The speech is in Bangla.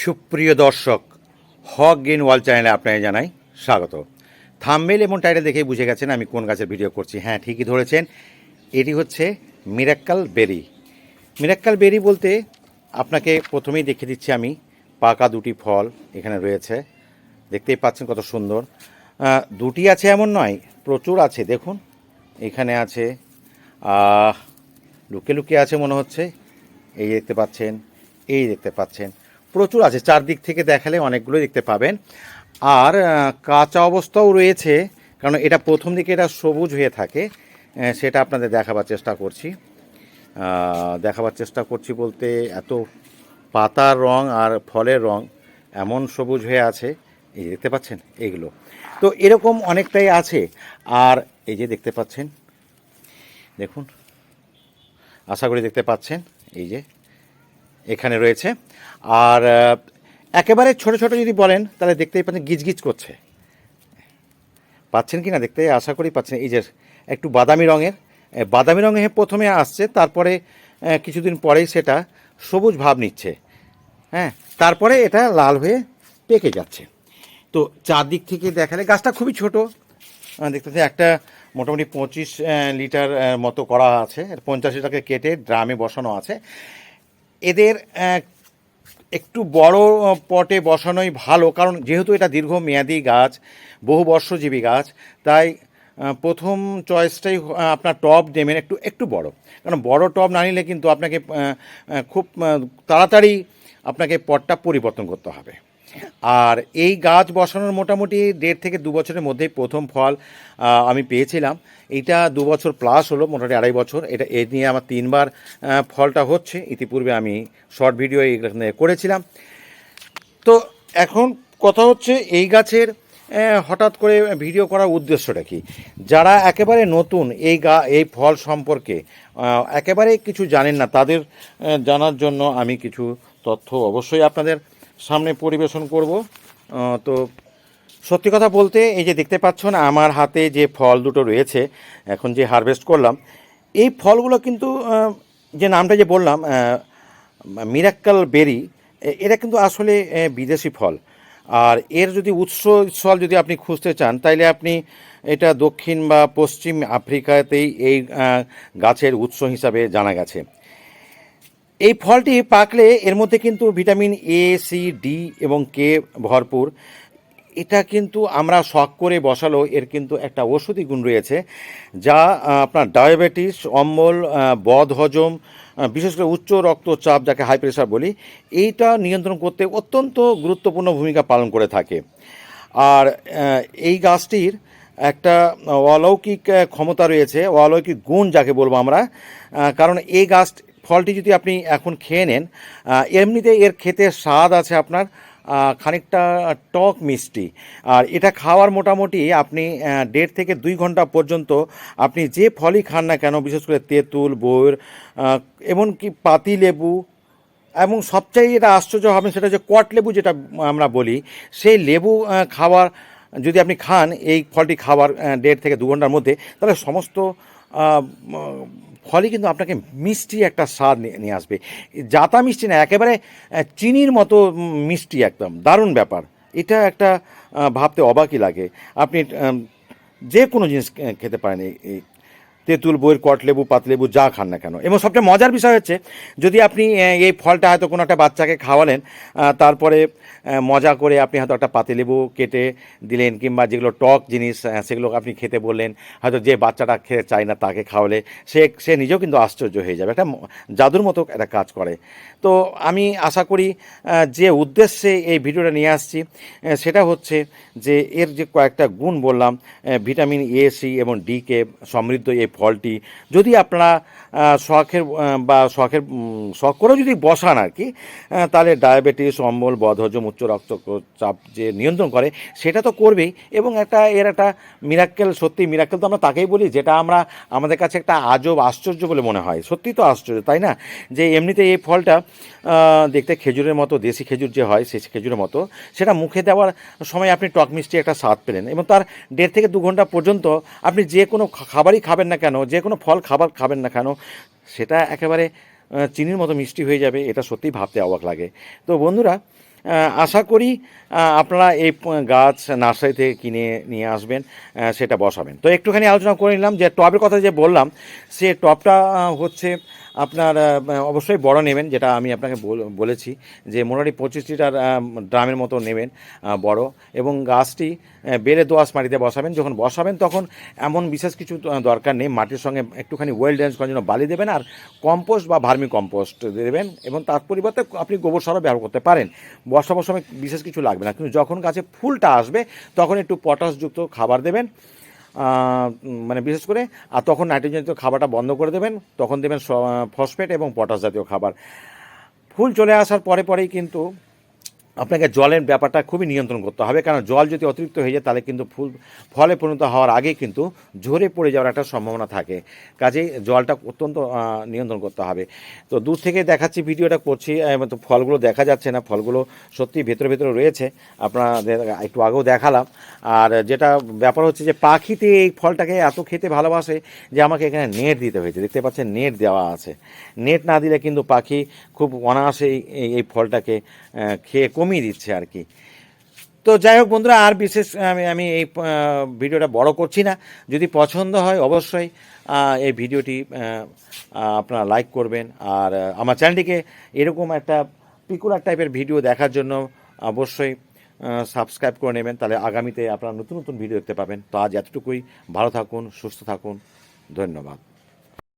সুপ্রিয় দর্শক, হক গ্রিন ওয়ার্ল্ড চ্যানেলে আপনাকে জানাই স্বাগত। থাম্বনেল এবং টাইটেল দেখেই বুঝে গেছেন আমি কোন গাছের ভিডিও করছি। হ্যাঁ, ঠিকই ধরেছেন, এটি হচ্ছে মিরাক্কেল বেরি। মিরাক্কেল বেরি বলতে আপনাকে প্রথমেই দেখিয়ে দিচ্ছি আমি, পাকা দুটি ফল এখানে রয়েছে, দেখতেই পাচ্ছেন কত সুন্দর। দুটি আছে এমন নয়, প্রচুর আছে। দেখুন এখানে আছে, লুকিয়ে লুকিয়ে আছে মনে হচ্ছে। এই দেখতে পাচ্ছেন, এই দেখতে পাচ্ছেন, প্রচুর আছে। চারদিক থেকে দেখালে অনেকগুলোই দেখতে পাবেন। আর কাঁচা অবস্থাও রয়েছে, কারণ এটা প্রথম দিকে এটা সবুজ হয়ে থাকে। সেটা আপনাদের দেখাবার চেষ্টা করছি বলতে, এত পাতার রং আর ফলের রং এমন সবুজ হয়ে আছে, এই যে দেখতে পাচ্ছেন এইগুলো। তো এরকম অনেকটাই আছে। আর এই যে দেখতে পাচ্ছেন, দেখুন, আশা করি দেখতে পাচ্ছেন, এই যে এখানে রয়েছে। আর একেবারে ছোট ছোট যদি বলেন তাহলে দেখতেই পাচ্ছেন গিজগিজ করছে, পাচ্ছেন কি না দেখতে, আশা করি পাচ্ছেন। এই যে একটু বাদামি রঙের প্রথমে আসছে, তারপরে কিছুদিন পরেই সেটা সবুজ ভাব নিচ্ছে। হ্যাঁ, তারপরে এটা লাল হয়ে পেকে যাচ্ছে। তো চারদিক থেকে দেখালে গাছটা খুবই ছোট, দেখতে পাচ্ছেন। একটা মোটামুটি 25 লিটার মতো করা আছে, 50 লিটারকে কেটে ড্রামে বসানো আছে। এদের একটু বড় পটে বসানোই ভালো, কারণ যেহেতু এটা দীর্ঘমেয়াদী গাছ, বহু বর্ষজীবী গাছ, তাই প্রথম চয়েসটাই আপনার টব নেবেন একটু বড়। কারণ বড় টব না নিলে কিন্তু আপনাকে খুব তাড়াতাড়ি আপনাকে পটটা পরিবর্তন করতে হবে। আর এই গাছ বসানোর মোটামুটি 1.5 থেকে 2 বছরের মধ্যেই প্রথম ফল আমি পেয়েছিলাম। এইটা 2 বছর প্লাস হলো, মোটামুটি 2.5 বছর। এ নিয়ে আমার 3বার ফলটা হচ্ছে। ইতিপূর্বে আমি শর্ট ভিডিও এখানে করেছিলাম। তো এখন কথা হচ্ছে এই গাছের হঠাৎ করে ভিডিও করার উদ্দেশ্যটা কি। যারা একেবারে নতুন এই ফল সম্পর্কে একেবারে কিছু জানেন না, তাদের জানার জন্য আমি কিছু তথ্য অবশ্যই আপনাদের সামনে পরিবেশন করব। তো সত্যি কথা বলতে, এই যে দেখতে পাচ্ছেন আমার হাতে যে ফল দুটো রয়েছে, এখন যে হারভেস্ট করলাম, এই ফলগুলো কিন্তু যে নামটা যে বললাম মিরাক্কেল বেরি, এটা কিন্তু আসলে বিদেশি ফল। আর এর যদি উৎসস্থল যদি আপনি খুঁজতে চান, তাইলে আপনি এটা দক্ষিণ বা পশ্চিম আফ্রিকাতেই এই গাছের উৎস হিসাবে জানা গেছে। এই ফলটি পাকলে এর মধ্যে কিন্তু ভিটামিন এ, সি, ডি এবং কে ভরপুর। এটা কিন্তু আমরা শখ করে বসালেও এর কিন্তু একটা ঔষধি গুণ রয়েছে, যা আপনার ডায়াবেটিস, অম্বল, বদহজম, বিশেষ করে উচ্চ রক্তচাপ, যাকে হাই প্রেশার বলি, এইটা নিয়ন্ত্রণ করতে অত্যন্ত গুরুত্বপূর্ণ ভূমিকা পালন করে থাকে। আর এই গাছটির একটা অলৌকিক ক্ষমতা রয়েছে, অলৌকিক গুণ যাকে বলবো আমরা। কারণ এই ফলটি যদি আপনি এখন খেয়ে নেন, এমনিতে এর খেতে স্বাদ আছে আপনার খানিকটা টক মিষ্টি। আর এটা খাওয়ার মোটামুটি আপনি 1.5 থেকে 2 ঘন্টা পর্যন্ত আপনি যে ফলই খান না কেন, বিশেষ করে তেঁতুল, বইয়ের, এমনকি পাতি লেবু, এবং সবচেয়ে যেটা আশ্চর্য হবে সেটা হচ্ছে কট লেবু যেটা আমরা বলি, সেই লেবু খাওয়ার যদি আপনি খান, এই ফলটি খাওয়ার 1.5 থেকে 2 ঘন্টার মধ্যে, তাহলে সমস্ত ফলই কিন্তু আপনাকে মিষ্টি একটা স্বাদ নিয়ে আসবে। জাতা মিষ্টি না, একেবারে চিনির মতো মিষ্টি, একদম দারুণ ব্যাপার। এটা একটা ভাবতে অবাকই লাগে। আপনি যে কোনো জিনিস খেতে পারেন, এই তেঁতুল, বইয়ের, কটলেবু, পাতলেবু যা খান না কেন। এবং সবচেয়ে মজার বিষয় হচ্ছে, যদি আপনি এই ফলটা হয়তো কোনো একটা বাচ্চাকে খাওয়ালেন, তারপরে মজা করে আপনি হয়তো একটা পাতিলেবু কেটে দিলেন, কিংবা যেগুলো টক জিনিস সেগুলো আপনি খেতে বললেন, হয়তো যে বাচ্চাটা খেতে চায় না তাকে খাওয়ালে সে নিজেও কিন্তু আশ্চর্য হয়ে যাবে। একটা জাদুর মতো একটা কাজ করে। তো আমি আশা করি যে উদ্দেশ্যে এই ভিডিওটা নিয়ে আসছি, সেটা হচ্ছে যে এর যে কয়েকটা গুণ বললাম, ভিটামিন এ, সি এবং ডি কে সমৃদ্ধ এই ফলটি যদি আপনারা শখ করেও যদি বসান আর কি, তাহলে ডায়াবেটিস, অম্বল, বদহজম, উচ্চ রক্তচাপ যে নিয়ন্ত্রণ করে সেটা তো করবেই। এবং এর একটা মিরাক্কেল, সত্যি মিরাক্কেল তো আমরা তাকেই বলি যেটা আমাদের কাছে একটা আজব আশ্চর্য বলে মনে হয়। সত্যি তো আশ্চর্য, তাই না? যে এমনিতে এই ফলটা দেখতে খেজুরের মতো, দেশি খেজুর যে হয় সেই খেজুরের মতো, সেটা মুখে দেওয়ার সময় আপনি টক মিষ্টি একটা স্বাদ পেলেন। এবং তার 1.5 থেকে 2 ঘন্টা পর্যন্ত আপনি যে কোনো খাবারই খাবেন না কেন, যে কোনো খাবার খাবেন না কেন, সেটা একেবারে চিনির মতো মিষ্টি হয়ে যাবে। এটা সত্যিই ভাবতে অবাক লাগে। তো বন্ধুরা, আশা করি আপনারা এই গাছ নার্সারি থেকে কিনে নিয়ে আসবেন, সেটা বসাবেন। তো একটুখানি আলোচনা করে নিলাম যে টবের কথা যে বললাম, সে টবটা হচ্ছে আপনার অবশ্যই বড় নেবেন, যেটা আমি আপনাকে বলেছি যে মোটামুটি 25 লিটার ড্রামের মতো নেবেন বড়, এবং গাছটি বেলে দোআঁশ মাটিতে বসাবেন। যখন বসাবেন তখন এমন বিশেষ কিছু দরকার নেই, মাটির সঙ্গে একটুখানি ওয়েল ড্রেনেজ করার জন্য বালি দেবেন, আর কম্পোস্ট বা ভার্মি কম্পোস্ট দেবেন, এবং তার পরিবর্তে আপনি গোবর সারও ব্যবহার করতে পারেন। বসাবার সময় বিশেষ কিছু লাগবে না, কিন্তু যখন গাছে ফুলটা আসবে তখন একটু পটাশযুক্ত খাবার দেবেন, মানে বিশেষ করে। আর তখন নাইট্রোজেন জাতীয় খাবারটা বন্ধ করে দেবেন, তখন দেবেন ফসফেট এবং পটাশ জাতীয় খাবার। ফুল চলে আসার পরেই কিন্তু আপনাকে জলের ব্যাপারটা খুবই নিয়ন্ত্রণ করতে হবে, কারণ জল যদি অতিরিক্ত হয়ে যায় তাহলে কিন্তু ফুল ফলে পরিণত হওয়ার আগেই কিন্তু ঝরে পড়ে যাওয়ার একটা সম্ভাবনা থাকে। কাজেই জলটা অত্যন্ত নিয়ন্ত্রণ করতে হবে। তো দূর থেকে দেখাচ্ছি, ভিডিওটা করছি, তো ফলগুলো দেখা যাচ্ছে না, ফলগুলো সত্যি ভেতরে ভেতরে রয়েছে, আপনাদের একটু আগেও দেখালাম। আর যেটা ব্যাপার হচ্ছে যে পাখিতে এই ফলটাকে এত খেতে ভালোবাসে যে আমাকে এখানে নেট দিতে হয়েছে, দেখতে পাচ্ছেন নেট দেওয়া আছে। নেট না দিলে কিন্তু পাখি খুব অনায়াসে এই ফলটাকে খেয়ে কমিয়ে দিচ্ছে আর কি। তো যাই হোক বন্ধুরা, আর বিশেষ আমি এই ভিডিওটা বড় করছি না। যদি পছন্দ হয় অবশ্যই এই ভিডিওটি আপনারা লাইক করবেন, আর আমার চ্যানেলটিকে এরকম একটা পিকুলার টাইপের ভিডিও দেখার জন্য অবশ্যই সাবস্ক্রাইব করে নেবেন, তাহলে আগামীতে আপনারা নতুন নতুন ভিডিও দেখতে পাবেন। তো আজ এতটুকুই, ভালো থাকুন, সুস্থ থাকুন, ধন্যবাদ।